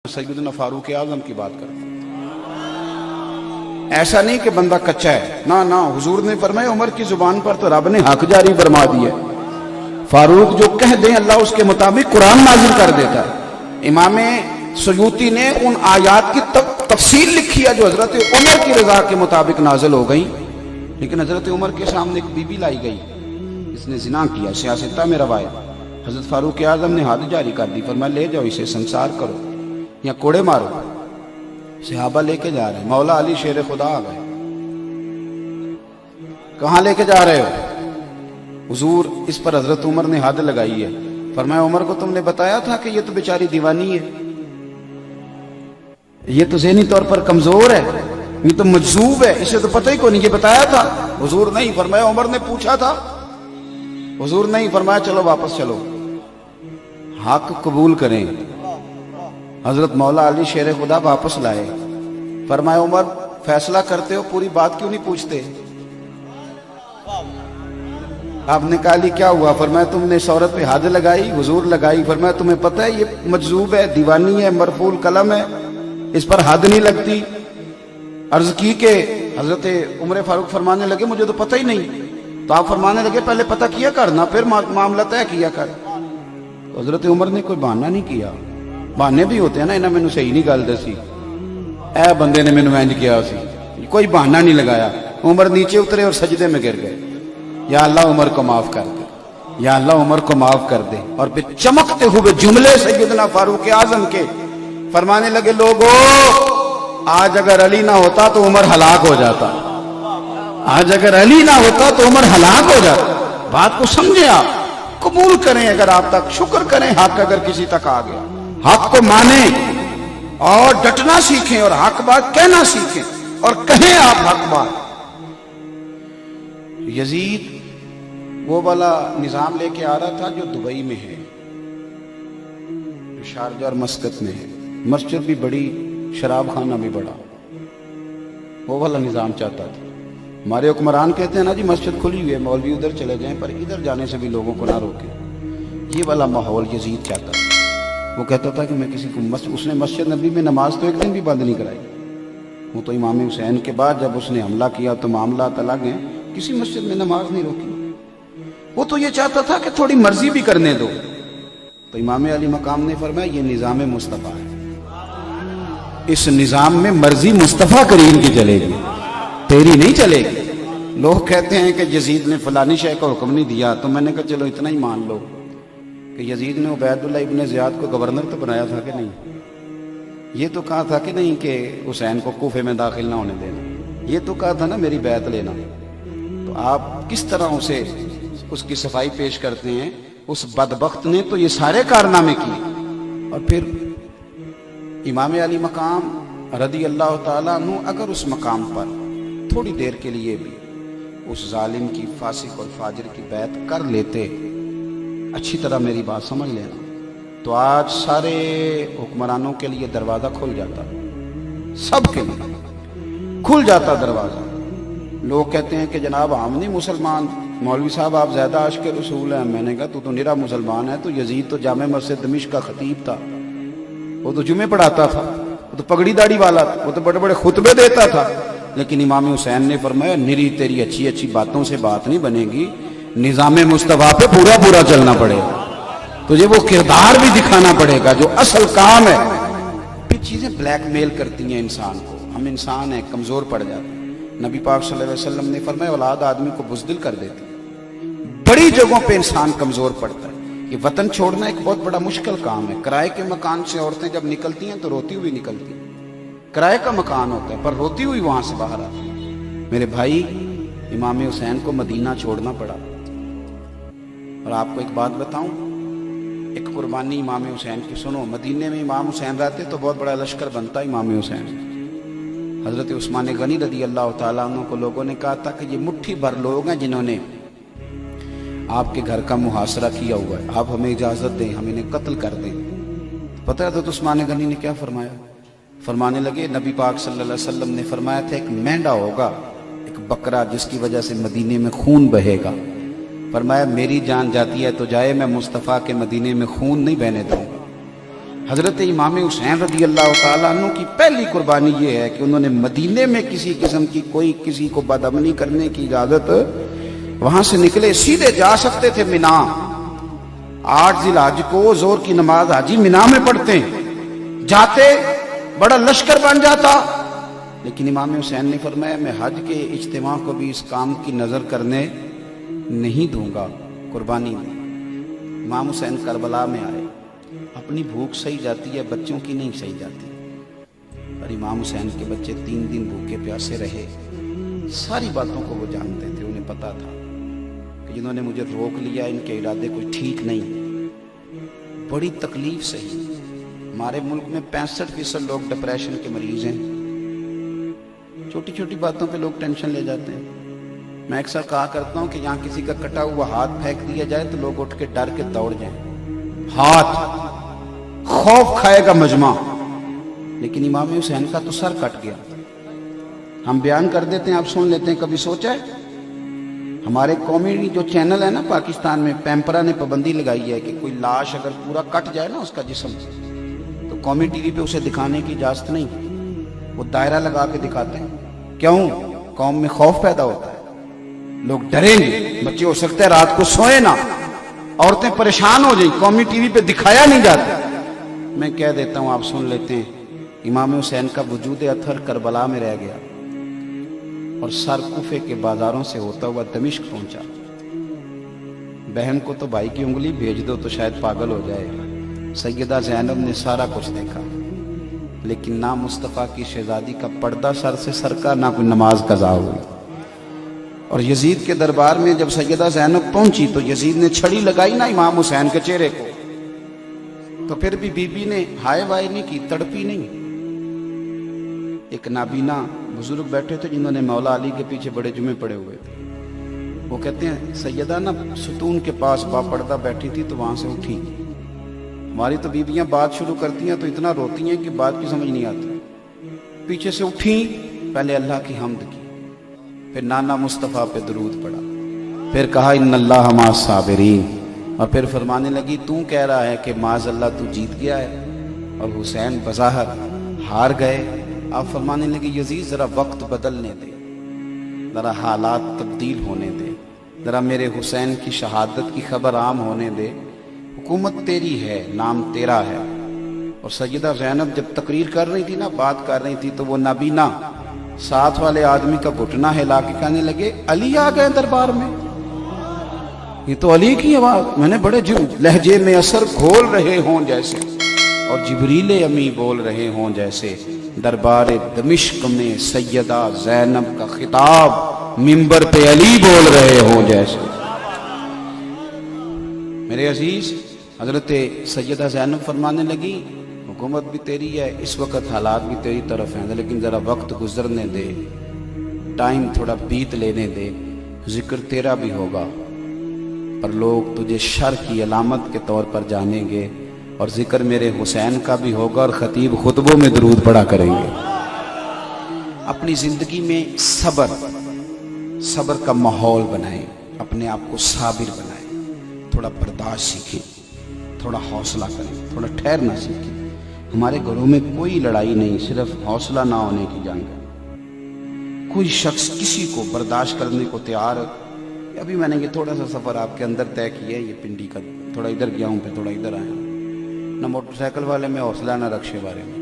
سیدنا فاروق اعظم کی بات کرتا ہوں۔ ایسا نہیں کہ بندہ کچا ہے، نہ حضور نے فرمایا عمر کی زبان پر تو رب نے حق جاری فرما دیا ہے، فاروق جو کہہ دیں اللہ اس کے مطابق قرآن نازل کر دیتا ہے۔ امام سیوطی نے ان آیات کی تفصیل لکھی ہے جو حضرت عمر کی رضا کے مطابق نازل ہو گئی، لیکن حضرت عمر کے سامنے ایک بی بی لائی گئی، اس نے زنا کیا، سیاستہ میں روایت، حضرت فاروق اعظم نے حد جاری کر دی، فرمایا لے جاؤ اسے سنسار کرو یا کوڑے مارو۔ صحابہ لے کے جا رہے ہیں، مولا علی شیر خدا آ گئے، کہاں لے کے جا رہے ہو؟ حضور اس پر حضرت عمر نے حد لگائی ہے، فرمایا عمر کو تم نے بتایا تھا کہ یہ تو بیچاری دیوانی ہے، یہ تو ذہنی طور پر کمزور ہے، یہ تو مجذوب ہے، اسے تو پتہ ہی کو نہیں، یہ بتایا تھا؟ حضور نہیں، فرمایا عمر نے پوچھا تھا؟ حضور نہیں، فرمایا چلو واپس چلو، حق قبول کریں۔ حضرت مولا علی شیر خدا واپس لائے، فرمایا عمر فیصلہ کرتے ہو پوری بات کیوں نہیں پوچھتے؟ آپ نے کہا لی کیا ہوا؟ فرمایا تم نے اس عورت پہ حد لگائی، حضور لگائی، فرمایا تمہیں پتہ ہے یہ مجذوب ہے، دیوانی ہے، مرفوع قلم ہے، اس پر حد نہیں لگتی؟ عرض کی کہ حضرت عمر فاروق فرمانے لگے مجھے تو پتہ ہی نہیں، تو آپ فرمانے لگے پہلے پتہ کیا کرنا پھر معاملہ طے کیا کر۔ تو حضرت عمر نے کوئی بہانہ نہیں کیا، بہانے بھی ہوتے ہیں نا، انہیں مینوں صحیح نہیں گل دسی، اے بندے نے مینوں انج کیا سی، کوئی بہانہ نہیں لگایا۔ عمر نیچے اترے اور سجدے میں گر گئے، یا اللہ عمر کو معاف کر دے، یا اللہ عمر کو معاف کر دے۔ اور پھر چمکتے ہوئے جملے سیدنا فاروق اعظم کے فرمانے لگے لوگو آج اگر علی نہ ہوتا تو عمر ہلاک ہو جاتا، آج اگر علی نہ ہوتا تو عمر ہلاک ہو جاتا۔ بات کو سمجھیں، آپ قبول کریں اگر آپ تک، شکر کریں حق اگر کسی تک آ گیا، حق کو مانیں اور ڈٹنا سیکھیں اور حق بات کہنا سیکھیں اور کہیں آپ حق بات۔ یزید وہ والا نظام لے کے آ رہا تھا جو دبئی میں ہے، شارجہ اور مسقط میں ہے، مسجد بھی بڑی، شراب خانہ بھی بڑا، وہ والا نظام چاہتا تھا۔ ہمارے حکمران کہتے ہیں نا جی مسجد کھلی ہوئی ہے، مولوی ادھر چلے جائیں پر ادھر جانے سے بھی لوگوں کو نہ روکیں، یہ والا ماحول یزید چاہتا تھا۔ وہ کہتا تھا کہ میں کسی کو اس نے مسجد نبی میں نماز تو ایک دن بھی بند نہیں کرائی، وہ تو امام حسین کے بعد جب اس نے حملہ کیا تو معاملات الگ ہیں، کسی مسجد میں نماز نہیں روکی۔ وہ تو یہ چاہتا تھا کہ تھوڑی مرضی بھی کرنے دو، تو امام علی مقام نے فرمایا یہ نظام مصطفیٰ ہے، اس نظام میں مرضی مصطفیٰ کریم کی چلے گی، تیری نہیں چلے گی۔ لوگ کہتے ہیں کہ یزید نے فلانی شے کا حکم نہیں دیا، تو میں نے کہا چلو اتنا ہی مان لو کہ یزید نے عبید اللہ ابن زیاد کو گورنر تو بنایا تھا کہ نہیں؟ یہ تو کہا تھا کہ نہیں کہ حسین کو کوفے میں داخل نہ ہونے دینا، یہ تو کہا تھا نا میری بیعت لینا۔ تو آپ کس طرح اسے اس کی صفائی پیش کرتے ہیں؟ اس بدبخت نے تو یہ سارے کارنامے کیے۔ اور پھر امام علی مقام رضی اللہ تعالیٰ عنہ اگر اس مقام پر تھوڑی دیر کے لیے بھی اس ظالم کی، فاسق اور فاجر کی بیعت کر لیتے، اچھی طرح میری بات سمجھ لینا، تو آج سارے حکمرانوں کے لیے دروازہ کھل جاتا، سب کے لیے کھل جاتا دروازہ۔ لوگ کہتے ہیں کہ جناب ہم نہیں مسلمان، مولوی صاحب آپ زیادہ عاشق رسول ہیں۔ میں نے کہا تو نرا مسلمان ہے، تو یزید تو جامع مسجد دمشق کا خطیب تھا، وہ تو جمعے پڑھاتا تھا، وہ تو پگڑی داڑھی والا تھا، وہ تو بڑے بڑے خطبے دیتا تھا، لیکن امام حسین نے فرمایا نری تیری اچھی اچھی باتوں سے بات نہیں بنے گی، نظام مصطفیٰ پہ پورا چلنا پڑے گا، تجھے وہ کردار بھی دکھانا پڑے گا جو اصل کام ہے۔ یہ چیزیں بلیک میل کرتی ہیں انسان کو، ہم انسان ہیں، کمزور پڑ جاتے ہیں۔ نبی پاک صلی اللہ علیہ وسلم نے فرمایا اولاد آدمی کو بزدل کر دیتی، بڑی جگہوں پہ انسان کمزور پڑتا ہے۔ یہ وطن چھوڑنا ایک بہت بڑا مشکل کام ہے۔ کرائے کے مکان سے عورتیں جب نکلتی ہیں تو روتی ہوئی نکلتی ہیں، کرائے کا مکان ہوتا ہے پر روتی ہوئی وہاں سے باہر آتی ہیں۔ میرے بھائی امام حسین کو مدینہ چھوڑنا پڑا، اور آپ کو ایک بات بتاؤں، ایک قربانی امام حسین کی سنو۔ مدینے میں امام حسین رہتے تو بہت بڑا لشکر بنتا امام حسین۔ حضرت عثمان غنی رضی اللہ تعالیٰ عنہ کو لوگوں نے کہا تھا کہ یہ مٹھی بھر لوگ ہیں جنہوں نے آپ کے گھر کا محاصرہ کیا ہوا ہے، آپ ہمیں اجازت دیں، ہم انہیں قتل کر دیں۔ پتہ ہے حضرت عثمان غنی نے کیا فرمایا؟ فرمانے لگے نبی پاک صلی اللہ علیہ وسلم نے فرمایا تھا ایک مینڈا ہوگا، ایک بکرا جس کی وجہ سے مدینے میں خون بہے گا، فرمایا میری جان جاتی ہے تو جائے، میں مصطفیٰ کے مدینے میں خون نہیں بہنے دوں گا۔ حضرت امام حسین رضی اللہ تعالیٰ عنہ کی پہلی قربانی یہ ہے کہ انہوں نے مدینے میں کسی قسم کی کوئی کسی کو بدامنی کرنے کی اجازت، وہاں سے نکلے سیدھے جا سکتے تھے مینا، 8 ذی الحج کو زور کی نماز حاجی مینا میں پڑھتے ہیں، جاتے بڑا لشکر بن جاتا، لیکن امام حسین نے فرمایا میں حج کے اجتماع کو بھی اس کام کی نظر کرنے نہیں دوں گا، قربانی میں۔ امام حسین کربلا میں آئے، اپنی بھوک سہی جاتی ہے، بچوں کی نہیں سہی جاتی، اور امام حسین کے بچے 3 دن بھوکے پیاسے رہے۔ ساری باتوں کو وہ جانتے تھے، انہیں پتا تھا کہ جنہوں نے مجھے روک لیا ان کے ارادے کوئی ٹھیک نہیں، بڑی تکلیف سہی۔ ہمارے ملک میں 65% لوگ ڈپریشن کے مریض ہیں، چھوٹی چھوٹی باتوں پہ لوگ ٹینشن لے جاتے ہیں۔ میں اکثر کہا کرتا ہوں کہ یہاں کسی کا کٹا ہوا ہاتھ پھینک دیا جائے تو لوگ اٹھ کے ڈر کے دوڑ جائیں، ہاتھ خوف کھائے گا مجمع، لیکن امام حسین کا تو سر کٹ گیا۔ ہم بیان کر دیتے ہیں، آپ سن لیتے ہیں، کبھی سوچا ہے؟ ہمارے قومی جو چینل ہے نا پاکستان میں، پیمپرا نے پابندی لگائی ہے کہ کوئی لاش اگر پورا کٹ جائے نا اس کا جسم، تو قومی ٹی وی پہ اسے دکھانے کی اجازت نہیں، وہ دائرہ لگا کے دکھاتے ہیں۔ کیوں؟ قوم میں خوف پیدا ہوتا ہے، لوگ ڈریں گے، بچے ہو سکتے ہیں رات کو سوئے نہ، عورتیں پریشان ہو جائیں، قومی ٹی وی پہ دکھایا نہیں جاتا۔ میں کہہ دیتا ہوں، آپ سن لیتے ہیں، امام حسین کا وجود اطہر کربلا میں رہ گیا اور سر کوفے کے بازاروں سے ہوتا ہوا دمشق پہنچا۔ بہن کو تو بھائی کی انگلی بھیج دو تو شاید پاگل ہو جائے۔ سیدہ زینب نے سارا کچھ دیکھا، لیکن نہ مصطفیٰ کی شہزادی کا پردہ سر سے سرکا، نہ کوئی نماز قضا ہوئی۔ اور یزید کے دربار میں جب سیدہ زینب پہنچی تو یزید نے چھڑی لگائی نا امام حسین کے چہرے کو، تو پھر بھی بی بی نے ہائے وائے نہیں کی، تڑپی نہیں۔ ایک نابینا بزرگ بیٹھے تھے جنہوں نے مولا علی کے پیچھے بڑے جمعے پڑے ہوئے تھے، وہ کہتے ہیں سیدہ نا ستون کے پاس با پردہ بیٹھی تھی تو وہاں سے اٹھی۔ ہماری تو بیویاں بات شروع کرتی ہیں تو اتنا روتی ہیں کہ بات کی سمجھ نہیں آتی، پیچھے سے اٹھی، پہلے اللہ کی حمد کی، پھر نانا مصطفیٰ پہ درود پڑا، پھر کہا ان اللہ مع الصابرین، اور پھر فرمانے لگی تو کہہ رہا ہے کہ معاذ اللہ تو جیت گیا ہے اور حسین بظاہر ہار گئے۔ آپ فرمانے لگی یزید ذرا وقت بدلنے دے، ذرا حالات تبدیل ہونے دے، ذرا میرے حسین کی شہادت کی خبر عام ہونے دے، حکومت تیری ہے، نام تیرا ہے۔ اور سیدہ زینب جب تقریر کر رہی تھی نا، بات کر رہی تھی، تو وہ نابینا ساتھ والے آدمی کا گھٹنا ہلا کے کہنے لگے علی آ گئے دربار میں، یہ تو علی کی آواز، میں نے بڑے لہجے میں اثر گھول رہے ہوں جیسے، اور جبریل امی بول رہے ہوں جیسے، دربار دمشق میں سیدہ زینب کا خطاب منبر پہ علی بول رہے ہوں جیسے۔ میرے عزیز، حضرت سیدہ زینب فرمانے لگی حکومت بھی تیری ہے، اس وقت حالات بھی تیری طرف ہیں، لیکن ذرا وقت گزرنے دے، ٹائم تھوڑا بیت لینے دے، ذکر تیرا بھی ہوگا پر لوگ تجھے شر کی علامت کے طور پر جانیں گے، اور ذکر میرے حسین کا بھی ہوگا، اور خطیب خطبوں میں درود پڑھا کریں گے۔ اپنی زندگی میں صبر کا ماحول بنائیں، اپنے آپ کو صابر بنائیں، تھوڑا برداشت سیکھیں، تھوڑا حوصلہ کریں، تھوڑا ٹھہرنا سیکھیں۔ ہمارے گھروں میں کوئی لڑائی نہیں، صرف حوصلہ نہ ہونے کی جنگ ہے۔ کوئی شخص کسی کو برداشت کرنے کو تیار ہے۔ ابھی میں نے یہ تھوڑا سا سفر آپ کے اندر طے کیا ہے، یہ پنڈی کا، تھوڑا ادھر گیا ہوں پھر تھوڑا ادھر آیا ہوں۔ نہ موٹر سائیکل والے میں حوصلہ، نہ رکشے والے میں،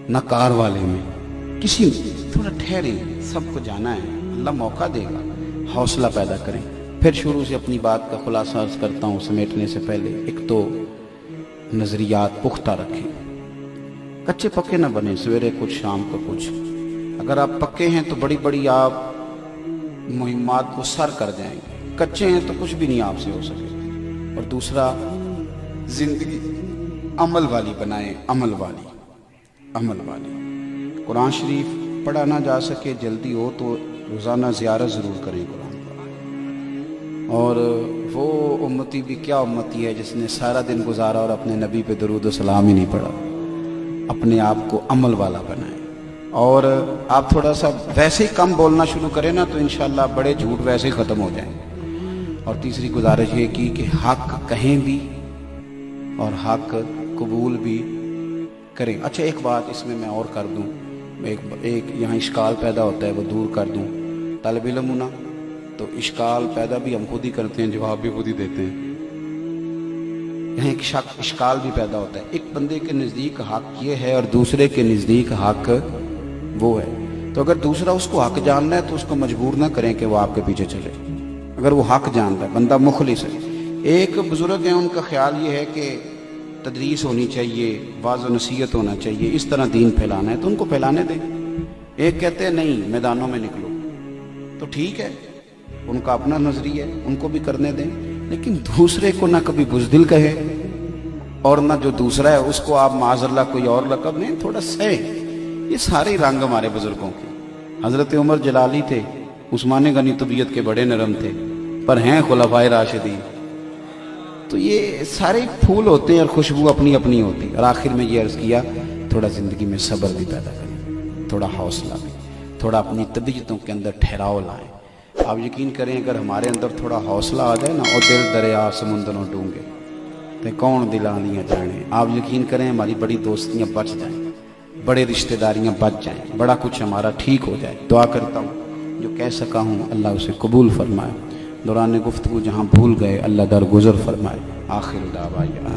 نہ کار والے میں، کسی میں تھوڑا ٹھہریں، سب کو جانا ہے، اللہ موقع دے گا، حوصلہ پیدا کریں۔ پھر شروع سے اپنی بات کا خلاصہ عرض کرتا ہوں سمیٹنے سے پہلے۔ ایک تو نظریات پختہ رکھیں، کچے پکے نہ بنیں، سویرے کچھ شام کو کچھ۔ اگر آپ پکے ہیں تو بڑی بڑی آپ مہمات کو سر کر جائیں گے، کچے ہیں تو کچھ بھی نہیں آپ سے ہو سکے۔ اور دوسرا، زندگی عمل والی بنائیں، عمل والی۔ قرآن شریف پڑھا نہ جا سکے، جلدی ہو تو روزانہ زیارت ضرور کریں قرآن کا۔ اور وہ امتی بھی کیا امتی ہے جس نے سارا دن گزارا اور اپنے نبی پہ درود و سلام ہی نہیں پڑھا۔ اپنے آپ کو عمل والا بنائیں، اور آپ تھوڑا سا ویسے ہی کم بولنا شروع کریں نا تو انشاءاللہ بڑے جھوٹ ویسے ہی ختم ہو جائیں گے۔ اور تیسری گزارش یہ کی کہ حق کہیں بھی اور حق قبول بھی کریں. اچھا ایک بات اس میں اور کر دوں, ایک یہاں اشکال پیدا ہوتا ہے وہ دور کر دوں. طالب علم ہونا تو اشکال پیدا بھی ہم خود ہی کرتے ہیں, جواب بھی خود ہی دیتے ہیں. یہاں ایک اشکال بھی پیدا ہوتا ہے. ایک بندے کے نزدیک حق یہ ہے اور دوسرے کے نزدیک حق وہ ہے, تو اگر دوسرا اس کو حق جاننا ہے تو اس کو مجبور نہ کریں کہ وہ آپ کے پیچھے چلے. اگر وہ حق جانتا ہے, بندہ مخلص ہے. ایک بزرگ ہیں, ان کا خیال یہ ہے کہ تدریس ہونی چاہیے, واعظ و نصیحت ہونا چاہیے, اس طرح دین پھیلانا ہے تو ان کو پھیلانے دیں. ایک کہتے ہیں نہیں میدانوں میں نکلو, تو ٹھیک ہے, ان کا اپنا نظریہ ہے, ان کو بھی کرنے دیں. لیکن دوسرے کو نہ کبھی بزدل کہے اور نہ جو دوسرا ہے اس کو آپ معاذ اللہ کوئی اور لقب نہیں, تھوڑا سہیں. یہ سارے رنگ ہمارے بزرگوں کے. حضرت عمر جلالی تھے, عثمان غنی طبیعت کے بڑے نرم تھے, پر ہیں خلفائے راشدین. تو یہ سارے پھول ہوتے ہیں اور خوشبو اپنی اپنی ہوتی. اور آخر میں یہ عرض کیا تھوڑا زندگی میں صبر بھی پیدا کریں, تھوڑا حوصلہ بھی, تھوڑا اپنی طبیعتوں کے اندر ٹھہراؤ لائیں. آپ یقین کریں اگر ہمارے اندر تھوڑا حوصلہ آ جائے نا, اور دل دریا سمندروں ڈونگے تے کون دلانیاں جانے, آپ یقین کریں ہماری بڑی دوستیاں بچ جائیں, بڑے رشتہ داریاں بچ جائیں, بڑا کچھ ہمارا ٹھیک ہو جائے. دعا کرتا ہوں جو کہہ سکا ہوں اللہ اسے قبول فرمائے. دوران گفتگو جہاں بھول گئے اللہ درگزر فرمائے. آخر دعوانا